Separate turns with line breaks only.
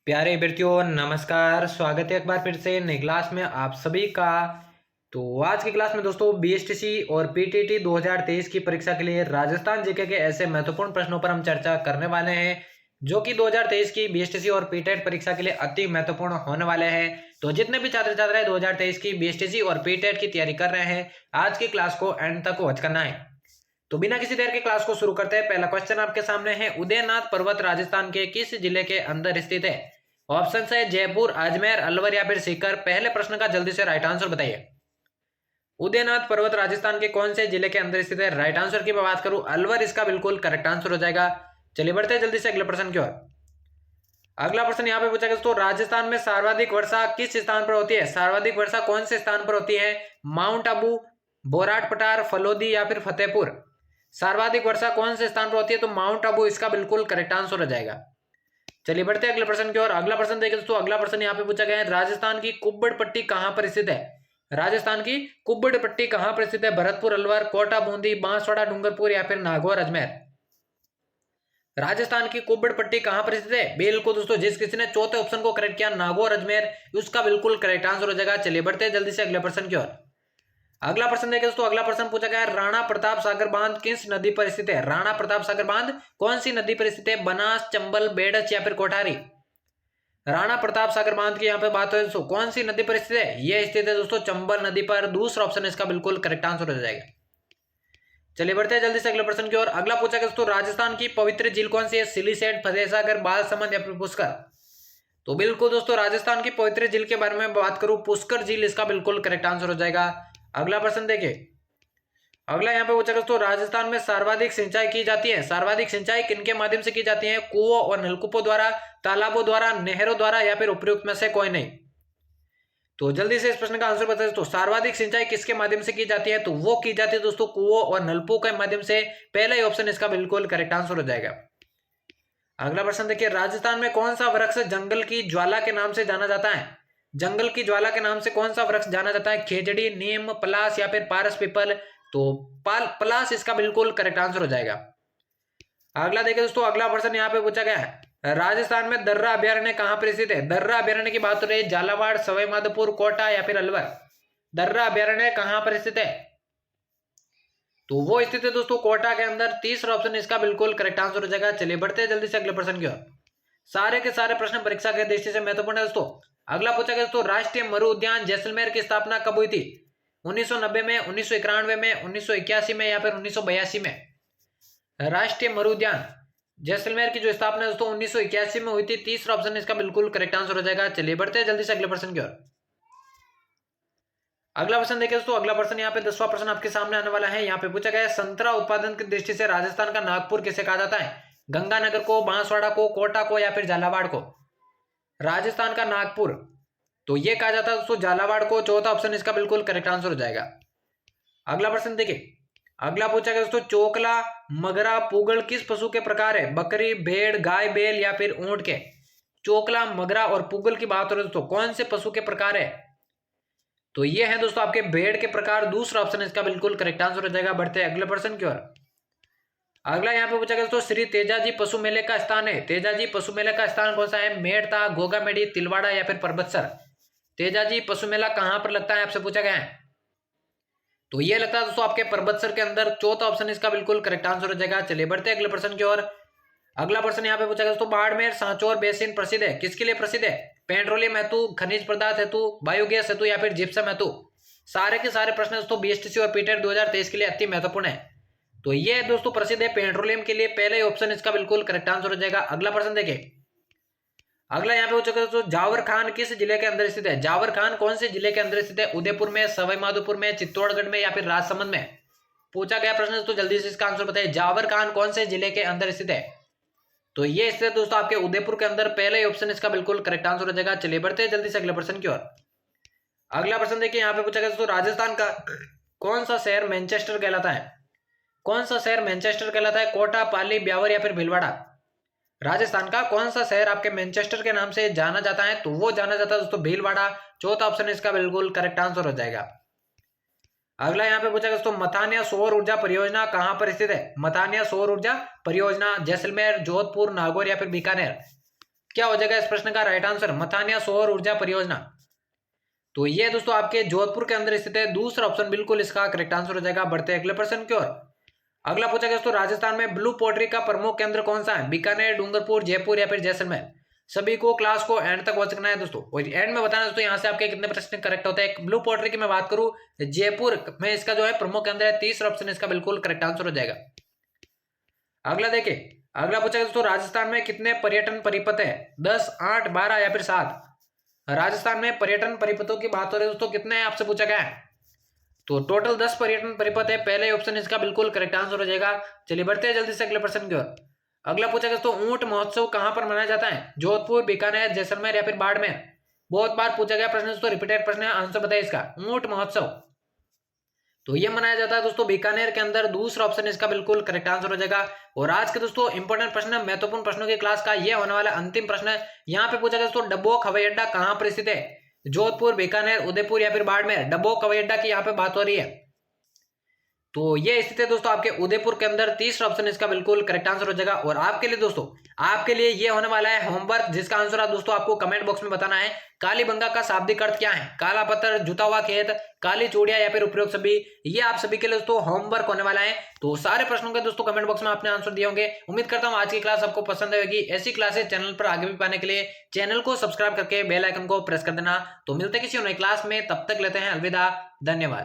प्यारे अभ्यर्थियों नमस्कार। स्वागत है एक बार फिर से नई क्लास में आप सभी का। तो आज की क्लास में दोस्तों बीएसटीसी और पीटीटी 2023 की परीक्षा के लिए राजस्थान जीके के ऐसे महत्वपूर्ण प्रश्नों पर हम चर्चा करने वाले हैं जो कि 2023 की बीएसटीसी और पीटेट परीक्षा के लिए अति महत्वपूर्ण होने वाले हैं। तो जितने भी छात्र छात्राएं 2023 की बीएसटीसी और पीटेट की तैयारी कर रहे हैं, आज की क्लास को एंड तक वॉच करना है। तो बिना किसी देर के क्लास को शुरू करते हैं। पहला क्वेश्चन आपके सामने है, उदयनाथ पर्वत राजस्थान के किस जिले के अंदर स्थित है? ऑप्शन है जयपुर, अजमेर, अलवर या फिर सीकर। पहले प्रश्न का जल्दी से राइट आंसर बताइए। उदयनाथ पर्वत राजस्थान के कौन से जिले के अंदर स्थित है? राइट आंसर की मैं बात करूं, अलवर इसका बिल्कुल करेक्ट आंसर हो जाएगा। चलिए बढ़ते हैं जल्दी से अगले प्रश्न की ओर। अगला प्रश्न यहाँ पे पूछा गया, तो राजस्थान में सर्वाधिक वर्षा किस स्थान पर होती है? सर्वाधिक वर्षा कौन से स्थान पर होती है? माउंट आबू, बोराट पठार, फलोदी या फिर फतेहपुर। सर्वाधिक वर्षा कौन से स्थान पर होती है? तो माउंट आबू इसका बिल्कुल करेक्ट आंसर हो जाएगा। चलिए बढ़ते हैं अगले प्रश्न की ओर। अगला प्रश्न देखिए दोस्तों, अगला प्रश्न यहाँ पे पूछा गया है, राजस्थान की कुब्बड़ पट्टी कहां पर स्थित है? राजस्थान की कुब्बड़ पट्टी कहां पर स्थित है? भरतपुर, अलवर, कोटा, बूंदी, बांसवाड़ा, डूंगरपुर या फिर नागौर, अजमेर। राजस्थान की कुब्बड़ पट्टी कहां पर स्थित है? बिल्कुल दोस्तों, जिस किसी ने चौथे ऑप्शन को करेक्ट किया नागौर, अजमेर, उसका बिल्कुल करेक्ट आंसर हो जाएगा। चलिए बढ़ते हैं जल्दी से अगले प्रश्न की ओर। अगला प्रश्न देखिए दोस्तों, अगला प्रश्न पूछा गया है, राणा प्रताप सागर बांध किस नदी पर स्थित है? राणा प्रताप सागर बांध कौन सी नदी पर स्थित है? बनास, चंबल, बेडच या फिर कोठारी। राणा प्रताप सागर बांध की यहाँ पे बात हो दोस्तों, कौन सी नदी पर स्थित है? यह स्थित है दोस्तों चंबल नदी पर। दूसरा ऑप्शन इसका बिल्कुल करेक्ट आंसर हो जाएगा। चलिए बढ़ते हैं जल्दी से अगले प्रश्न की ओर। अगला पूछा गया दोस्तों, राजस्थान की पवित्र झील कौन सी है? सिलीसेट, फतेहसागर, बालसमंद या फिर पुष्कर। तो बिल्कुल दोस्तों, राजस्थान की पवित्र झील के बारे में बात करूं, पुष्कर झील इसका बिल्कुल करेक्ट आंसर हो जाएगा। अगला प्रश्न देखिए, अगला यहाँ पे पूछा गया दोस्तों, राजस्थान में सर्वाधिक सिंचाई की जाती है? सर्वाधिक सिंचाई किनके माध्यम से की जाती है? कुओं और नलकूपों द्वारा, तालाबों द्वारा, नहरों द्वारा या फिर उपयुक्त में से कोई नहीं। तो जल्दी से इस प्रश्न का आंसर बताइए दोस्तों, सर्वाधिक सिंचाई किसके माध्यम से की जाती है? तो वो की जाती है दोस्तों कुओं और नलकूपों के माध्यम से। पहला ही ऑप्शन इसका बिल्कुल करेक्ट आंसर हो जाएगा। अगला प्रश्न देखिए, राजस्थान में कौन सा वृक्ष जंगल की ज्वाला के नाम से जाना जाता है? जंगल की ज्वाला के नाम से कौन सा वृक्ष जाना जाता है? खेजड़ी, नीम, पलास या फिर पारस पीपल। तो पलास इसका बिल्कुल करेक्ट आंसर हो जाएगा। अगला देखिए दोस्तों, अगला प्रश्न यहाँ पे पूछा गया है, राजस्थान में दर्रा अभ्यारण्य कहां पर स्थित है? दर्रा अभ्यारण्य की बात हो रही है, झालावाड़, सवाई माधोपुर, कोटा या फिर अलवर। दर्रा अभ्यारण्य कहां पर स्थित है? तो वो स्थित है दोस्तों कोटा के अंदर। तीसरा ऑप्शन इसका बिल्कुल करेक्ट आंसर हो जाएगा। चलिए बढ़ते हैं जल्दी से अगले प्रश्न की ओर। सारे के सारे प्रश्न परीक्षा के दृष्टि से महत्वपूर्ण है दोस्तों। अगला पूछा गया दोस्तों, राष्ट्रीय मरु उद्यान जैसलमेर की स्थापना कब हुई थी? 1990 में, 1991 में, 1981 में या फिर 1982 में। राष्ट्रीय मरु उद्यान जैसलमेर की जो स्थापना दोस्तों 1981 में हुई थी। तीसरा ऑप्शन इसका बिल्कुल करेक्ट आंसर हो जाएगा। चलिए बढ़ते हैं जल्दी से अगले प्रश्न की ओर। अगला प्रश्न देखिए दोस्तों, अगला प्रश्न यहाँ पे 10वां प्रश्न आपके सामने आने वाला है। यहाँ पे पूछा गया है, संतरा उत्पादन की दृष्टि से राजस्थान का नागपुर किसे कहा जाता है? गंगानगर को, बांसवाड़ा को, कोटा को या फिर झालावाड़ को। राजस्थान का नागपुर, तो ये कहा जाता है दोस्तों झालावाड़ को। चौथा ऑप्शन इसका बिल्कुल करेक्ट आंसर हो जाएगा। अगला प्रश्न देखिए, अगला पूछा गया दोस्तों, चोकला, मगरा, पुगल किस पशु के प्रकार है? बकरी, भेड़, गाय, बैल या फिर ऊंट के। चोकला, मगरा और पुगल की बात हो रही है दोस्तों, कौन से पशु के प्रकार है? तो ये है दोस्तों आपके भेड़ के प्रकार। दूसरा ऑप्शन इसका बिल्कुल करेक्ट आंसर हो जाएगा। बढ़ते हैं अगले प्रश्न की ओर। अगला यहाँ पे पूछा गया दोस्तों, श्री तेजाजी पशु मेले का स्थान है। तेजाजी पशु मेले का स्थान कौन सा है? मेड़ता, घोगामेडी, तिलवाड़ा या फिर परबतसर। तेजाजी पशु मेला कहां पर लगता है आपसे पूछा गया है? तो ये लगता है दोस्तों आपके परबतसर के अंदर। चौथा ऑप्शन इसका बिल्कुल करेक्ट आंसर हो जाएगा। चलिए बढ़ते हैं अगले प्रश्न की ओर। अगला प्रश्न यहाँ पे पूछा गया दोस्तों, बाड़मेर सांचौर बेसिन प्रसिद्ध है, किसके लिए प्रसिद्ध है? पेट्रोलियम हेतु, खनिज पदार्थ हेतु, बायोगैस हेतु या फिर जिप्सम हेतु। सारे के सारे प्रश्न दोस्तों बीएसटीसी और पीटेट 2023 के लिए अति महत्वपूर्ण है। तो ये दोस्तों प्रसिद्ध है पेट्रोलियम के लिए। पहले ऑप्शन इसका बिल्कुल करेक्ट आंसर हो जाएगा। अगला प्रश्न देखिए, अगला यहाँ पे पूछा गया दोस्तों, जावर खान किस जिले के अंदर स्थित है? जावर खान कौन से जिले के अंदर स्थित है? उदयपुर में, सवाई माधोपुर में, चित्तौड़गढ़ में या फिर राजसमंद में। पूछा गया प्रश्न दोस्तों, जल्दी से इसका आंसर बताइए, जावर खान कौन से जिले के अंदर स्थित है? तो ये स्थित दोस्तों आपके उदयपुर के अंदर। पहले ही ऑप्शन इसका बिल्कुल करेक्ट आंसर हो जाएगा। चलिए बढ़ते हैं जल्दी से अगले प्रश्न की ओर। अगला प्रश्न देखिए, यहाँ पे पूछा गया दोस्तों, राजस्थान का कौन सा शहर मैनचेस्टर कहलाता है? कौन सा शहर मैनचेस्टर कहलाता है? कोटा, पाली, ब्यावर या फिर भीलवाड़ा। राजस्थान का कौन सा शहर आपके मैनचेस्टर के नाम से जाना जाता है? तो वो जाना जाता है दोस्तों भीलवाड़ा। चौथा ऑप्शन इसका बिल्कुल करेक्ट आंसर हो जाएगा। अगला यहाँ पे पूछा दोस्तों, मथानिया सौर ऊर्जा परियोजना कहां पर स्थित है? मथानिया सौर ऊर्जा परियोजना जैसलमेर, जोधपुर, नागौर या फिर बीकानेर। क्या हो जाएगा इस प्रश्न का राइट आंसर? मथानिया सौर ऊर्जा परियोजना। तो ये दोस्तों आपके जोधपुर के अंदर स्थित है। दूसरा ऑप्शन बिल्कुल इसका करेक्ट आंसर हो जाएगा। बढ़ते हैं अगले प्रश्न की ओर। अगला पूछा गया दोस्तों, राजस्थान में ब्लू पोट्री का प्रमुख केंद्र कौन सा है? बीकानेर, डूंगरपुर, जयपुर या फिर जैसलमेर? सभी को क्लास को एंड तक वॉच करना है दोस्तों, और एंड में बताना दोस्तों यहाँ से आपके कितने प्रश्न करेक्ट होते हैं। ब्लू पोट्री की मैं बात करूं, जयपुर में इसका जो है प्रमुख केंद्र है। तीसरा ऑप्शन इसका बिल्कुल करेक्ट आंसर हो जाएगा। अगला देखिए, अगला पूछा गया दोस्तों, राजस्थान में कितने पर्यटन परिपथ है? 10, 8, 12 या फिर 7? राजस्थान में पर्यटन परिपथों की बात हो रही है दोस्तों, कितने आपसे पूछा गया है? तो टोटल 10 पर्यटन परिपथ है। पहले ऑप्शन इसका बिल्कुल करेक्ट आंसर हो जाएगा। चलिए बढ़ते हैं जल्दी से अगले प्रश्न की ओर। अगला पूछा गया दोस्तों, ऊंट महोत्सव कहां पर मनाया जाता है? जोधपुर, बीकानेर, जैसलमेर या फिर बाड़मेर? बहुत बार पूछा गया प्रश्न दोस्तों, रिपीटेड प्रश्न है, आंसर बताइए इसका। ऊंट महोत्सव तो ये मनाया जाता है दोस्तों बीकानेर के अंदर। दूसरा ऑप्शन इसका बिल्कुल करेक्ट आंसर हो जाएगा। और आज के दोस्तों इंपॉर्टेंट प्रश्न, महत्वपूर्ण प्रश्नों की क्लास का ये होने वाला अंतिम प्रश्न है। यहाँ पे पूछा गया दोस्तों, डब्बोक हवाई अड्डा कहां पर स्थित है? जोधपुर, बीकानेर, उदयपुर या फिर बाड़मेर? डब्बोक हवाई अड्डा की यहाँ पे बात हो रही है। तो ये स्थित है दोस्तों आपके उदयपुर के अंदर। तीसरा ऑप्शन इसका बिल्कुल करेक्ट आंसर हो जाएगा। और आपके लिए दोस्तों, आपके लिए ये होने वाला है होमवर्क, जिसका आंसर आप दोस्तों आपको कमेंट बॉक्स में बताना है। कालीबंगा का शाब्दिक अर्थ क्या है? काला पत्थर, जुता हुआ खेत, काली चूड़िया या फिर उपरोक्त सभी? ये आप सभी के लिए दोस्तों होमवर्क होने वाला है। तो सारे प्रश्नों के दोस्तों कमेंट बॉक्स में आपने आंसर दिए होंगे। उम्मीद करता हूं आज की क्लास आपको पसंद आएगी। ऐसी क्लासेस चैनल पर आगे भी पाने के लिए चैनल को सब्सक्राइब करके बेल आइकन को प्रेस कर देना। तो मिलते हैं किसी नई क्लास में, तब तक लेते हैं अलविदा, धन्यवाद।